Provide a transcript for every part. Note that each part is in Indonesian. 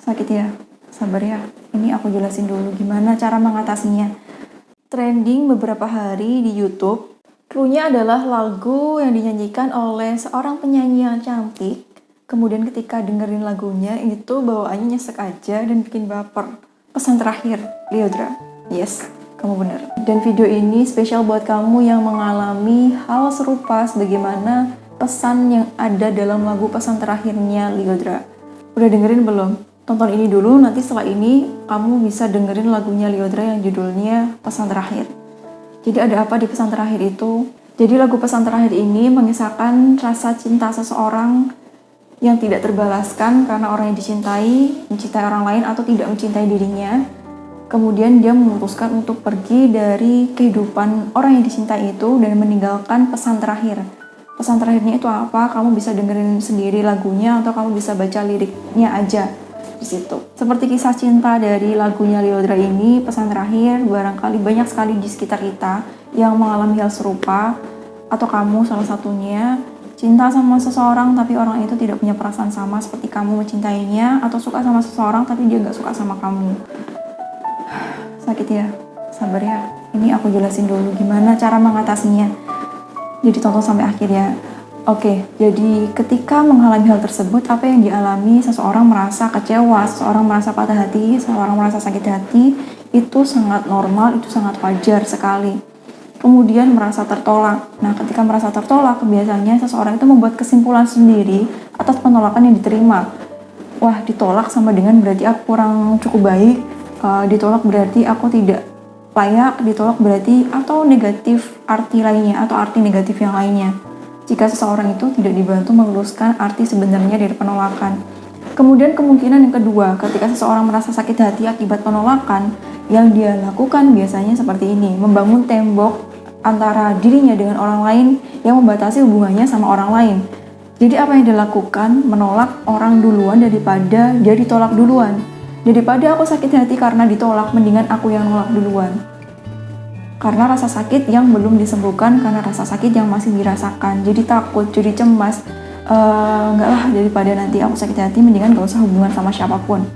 Sakit ya? Sabar ya. Ini aku jelasin dulu gimana cara mengatasinya. Trending beberapa hari di YouTube, cluenya adalah lagu yang dinyanyikan oleh seorang penyanyi yang cantik. Kemudian ketika dengerin lagunya, itu bawaannya nyesek aja dan bikin baper. Pesan terakhir, Lyodra. Yes, kamu bener. Dan video ini spesial buat kamu yang mengalami hal serupa sebagaimana pesan yang ada dalam lagu pesan terakhirnya Lyodra. Udah dengerin belum? Tonton ini dulu, nanti setelah ini kamu bisa dengerin lagunya Lyodra yang judulnya Pesan Terakhir. Jadi ada apa di pesan terakhir itu? Jadi lagu pesan terakhir ini mengisahkan rasa cinta seseorang yang tidak terbalaskan karena orang yang dicintai, mencintai orang lain atau tidak mencintai dirinya. Kemudian dia memutuskan untuk pergi dari kehidupan orang yang dicintai itu dan meninggalkan pesan terakhir. Pesan terakhirnya itu apa? Kamu bisa dengerin sendiri lagunya atau kamu bisa baca liriknya aja di situ. Seperti kisah cinta dari lagunya Lyodra ini, pesan terakhir, barangkali banyak sekali di sekitar kita yang mengalami hal serupa, atau kamu salah satunya cinta sama seseorang tapi orang itu tidak punya perasaan sama seperti kamu mencintainya, atau suka sama seseorang tapi dia nggak suka sama kamu. Sakit ya? Sabar ya. Ini aku jelasin dulu gimana cara mengatasinya. Jadi tonton sampai akhir ya. Oke, jadi ketika mengalami hal tersebut, apa yang dialami seseorang merasa kecewa, seseorang merasa patah hati, seseorang merasa sakit hati, itu sangat normal, itu sangat wajar sekali. Kemudian merasa tertolak. Nah, ketika merasa tertolak, biasanya seseorang itu membuat kesimpulan sendiri atas penolakan yang diterima. Wah, ditolak sama dengan berarti aku kurang cukup baik, ditolak berarti aku tidak layak, ditolak berarti atau negatif arti lainnya, atau arti negatif yang lainnya. Jika seseorang itu tidak dibantu meluruskan arti sebenarnya dari penolakan. Kemudian kemungkinan yang kedua, ketika seseorang merasa sakit hati akibat penolakan, yang dia lakukan biasanya seperti ini, membangun tembok antara dirinya dengan orang lain yang membatasi hubungannya sama orang lain. Jadi apa yang dia lakukan? Menolak orang duluan daripada dia ditolak duluan. Daripada aku sakit hati karena ditolak, mendingan aku yang nolak duluan. Karena rasa sakit yang belum disembuhkan, karena rasa sakit yang masih dirasakan, jadi takut, jadi cemas, enggak lah, daripada nanti aku sakit hati, mendingan gak usah hubungan sama siapapun,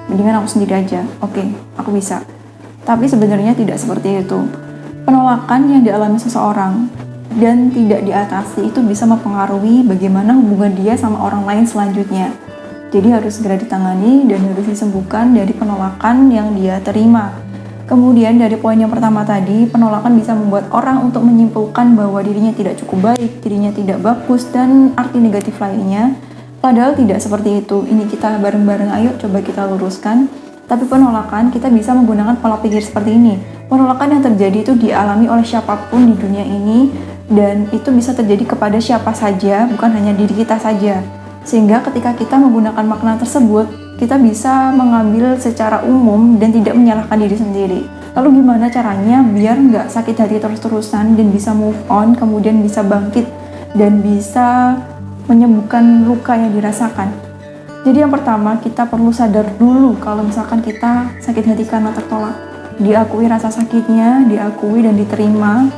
mendingan aku sendiri aja. Oke, aku bisa. Tapi sebenarnya tidak seperti itu. Penolakan yang dialami seseorang dan tidak diatasi itu bisa mempengaruhi bagaimana hubungan dia sama orang lain selanjutnya. Jadi harus segera ditangani dan harus disembuhkan dari penolakan yang dia terima. Kemudian dari poin yang pertama tadi, penolakan bisa membuat orang untuk menyimpulkan bahwa dirinya tidak cukup baik, dirinya tidak bagus, dan arti negatif lainnya. Padahal tidak seperti itu. Ini kita bareng-bareng, ayo coba kita luruskan. Tapi penolakan kita bisa menggunakan pola pikir seperti ini. Penolakan yang terjadi itu dialami oleh siapapun di dunia ini, dan itu bisa terjadi kepada siapa saja, bukan hanya diri kita saja. Sehingga ketika kita menggunakan makna tersebut, kita bisa mengambil secara umum dan tidak menyalahkan diri sendiri. Lalu gimana caranya biar nggak sakit hati terus-terusan dan bisa move on, kemudian bisa bangkit dan bisa menyembuhkan luka yang dirasakan? Jadi yang pertama, kita perlu sadar dulu kalau misalkan kita sakit hati karena tertolak. Diakui rasa sakitnya, diakui dan diterima.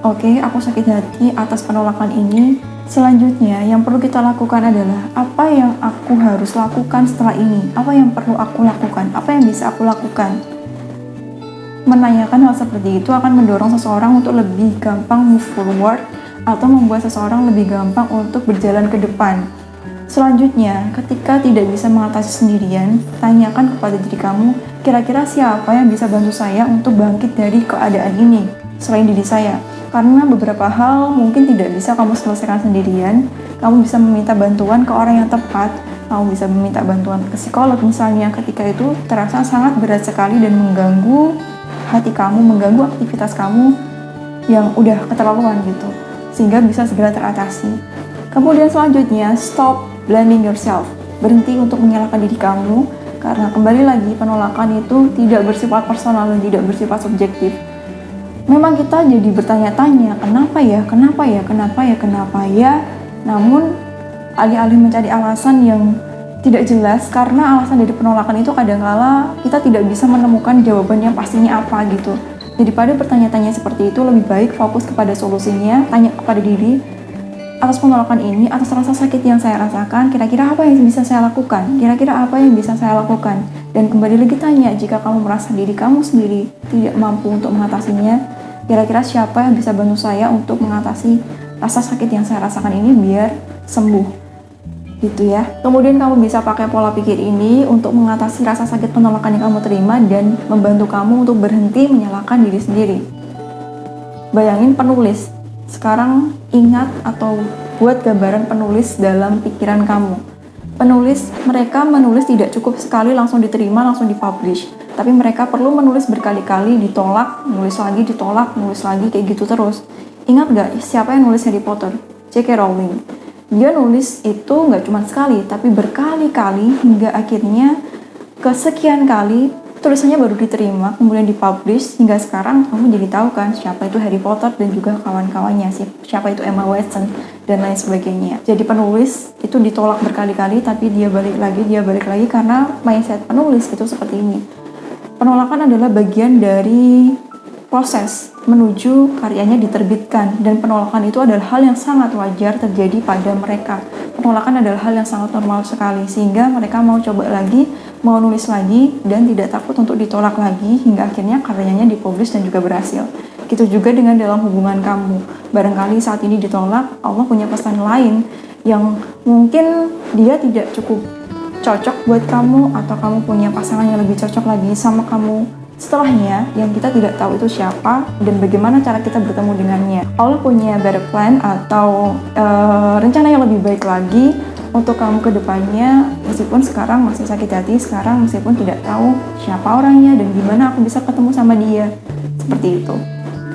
Oke, aku sakit hati atas penolakan ini. Selanjutnya, yang perlu kita lakukan adalah apa yang aku harus lakukan setelah ini? Apa yang perlu aku lakukan? Apa yang bisa aku lakukan? Menanyakan hal seperti itu akan mendorong seseorang untuk lebih gampang move forward atau membuat seseorang lebih gampang untuk berjalan ke depan. Selanjutnya, ketika tidak bisa mengatasi sendirian, tanyakan kepada diri kamu, kira-kira siapa yang bisa bantu saya untuk bangkit dari keadaan ini selain diri saya? Karena beberapa hal mungkin tidak bisa kamu selesaikan sendirian. Kamu bisa meminta bantuan ke orang yang tepat. Kamu bisa meminta bantuan ke psikolog misalnya ketika itu terasa sangat berat sekali dan mengganggu hati kamu, mengganggu aktivitas kamu yang udah keterlaluan gitu, sehingga bisa segera teratasi. Kemudian selanjutnya, stop blaming yourself. Berhenti untuk menyalahkan diri kamu, karena kembali lagi penolakan itu tidak bersifat personal dan tidak bersifat subjektif. Memang kita jadi bertanya-tanya, kenapa ya? Namun, alih-alih mencari alasan yang tidak jelas, karena alasan dari penolakan itu kadangkala kita tidak bisa menemukan jawaban yang pastinya apa gitu. Daripada bertanya-tanya seperti itu, lebih baik fokus kepada solusinya, tanya kepada diri, atas penolakan ini, atas rasa sakit yang saya rasakan, kira-kira apa yang bisa saya lakukan? Kira-kira apa yang bisa saya lakukan? Dan kembali lagi tanya, jika kamu merasa diri kamu sendiri tidak mampu untuk mengatasinya, kira-kira siapa yang bisa bantu saya untuk mengatasi rasa sakit yang saya rasakan ini biar sembuh? Gitu ya. Kemudian kamu bisa pakai pola pikir ini untuk mengatasi rasa sakit penolakan yang kamu terima dan membantu kamu untuk berhenti menyalahkan diri sendiri. Bayangin penulis. Sekarang ingat atau buat gambaran penulis dalam pikiran kamu. Penulis, mereka menulis tidak cukup sekali langsung diterima, langsung dipublish. Tapi mereka perlu menulis berkali-kali, ditolak, nulis lagi, ditolak, nulis lagi, kayak gitu terus. Ingat gak siapa yang nulis Harry Potter? J.K. Rowling. Dia nulis itu nggak cuma sekali, tapi berkali-kali hingga akhirnya kesekian kali tulisannya baru diterima, kemudian dipublish, hingga sekarang kamu jadi tahu kan siapa itu Harry Potter dan juga kawan-kawannya, siapa itu Emma Watson dan lain sebagainya. Jadi penulis itu ditolak berkali-kali, tapi dia balik lagi karena mindset penulis itu seperti ini. Penolakan adalah bagian dari proses menuju karyanya diterbitkan, dan penolakan itu adalah hal yang sangat wajar terjadi pada mereka. Penolakan adalah hal yang sangat normal sekali, sehingga mereka mau coba lagi, mau nulis lagi, dan tidak takut untuk ditolak lagi, hingga akhirnya karyanya dipublish dan juga berhasil. Gitu juga dengan dalam hubungan kamu. Barangkali saat ini ditolak, Allah punya pesan lain yang mungkin dia tidak cukup cocok buat kamu, atau kamu punya pasangan yang lebih cocok lagi sama kamu setelahnya, yang kita tidak tahu itu siapa dan bagaimana cara kita bertemu dengannya. Allah punya better plan atau rencana yang lebih baik lagi untuk kamu ke depannya, meskipun sekarang masih sakit hati, sekarang meskipun tidak tahu siapa orangnya dan gimana aku bisa ketemu sama dia. Seperti itu.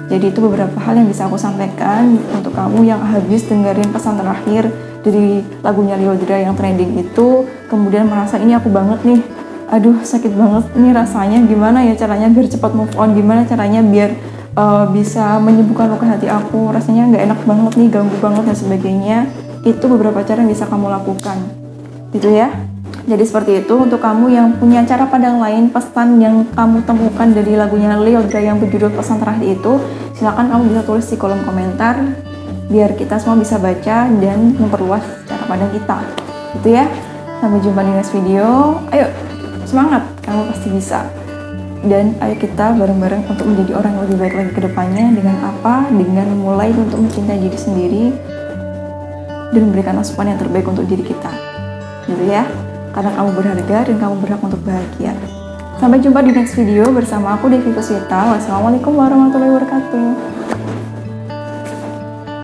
Jadi itu beberapa hal yang bisa aku sampaikan untuk kamu yang habis dengerin pesan terakhir dari lagunya Lyodra yang trending itu, kemudian merasa ini aku banget nih, aduh sakit banget nih rasanya, gimana ya caranya biar cepat move on, gimana caranya biar bisa menyembuhkan luka hati aku, rasanya nggak enak banget nih, ganggu banget dan sebagainya. Itu beberapa cara yang bisa kamu lakukan gitu ya. Jadi seperti itu. Untuk kamu yang punya cara pandang lain, pesan yang kamu temukan dari lagunya Lyodra yang berjudul Pesan Terakhir itu, silakan kamu bisa tulis di kolom komentar biar kita semua bisa baca dan memperluas cara pandang kita gitu ya. Sampai jumpa di next video. Ayo semangat, kamu pasti bisa. Dan ayo kita bareng-bareng untuk menjadi orang yang lebih baik lagi ke depannya. Dengan apa? Dengan mulai untuk mencintai diri sendiri dan memberikan asupan yang terbaik untuk diri kita. Gitu ya. Karena kamu berharga dan kamu berhak untuk bahagia. Sampai jumpa di next video bersama aku, Devi Kuswita. Wassalamualaikum warahmatullahi wabarakatuh.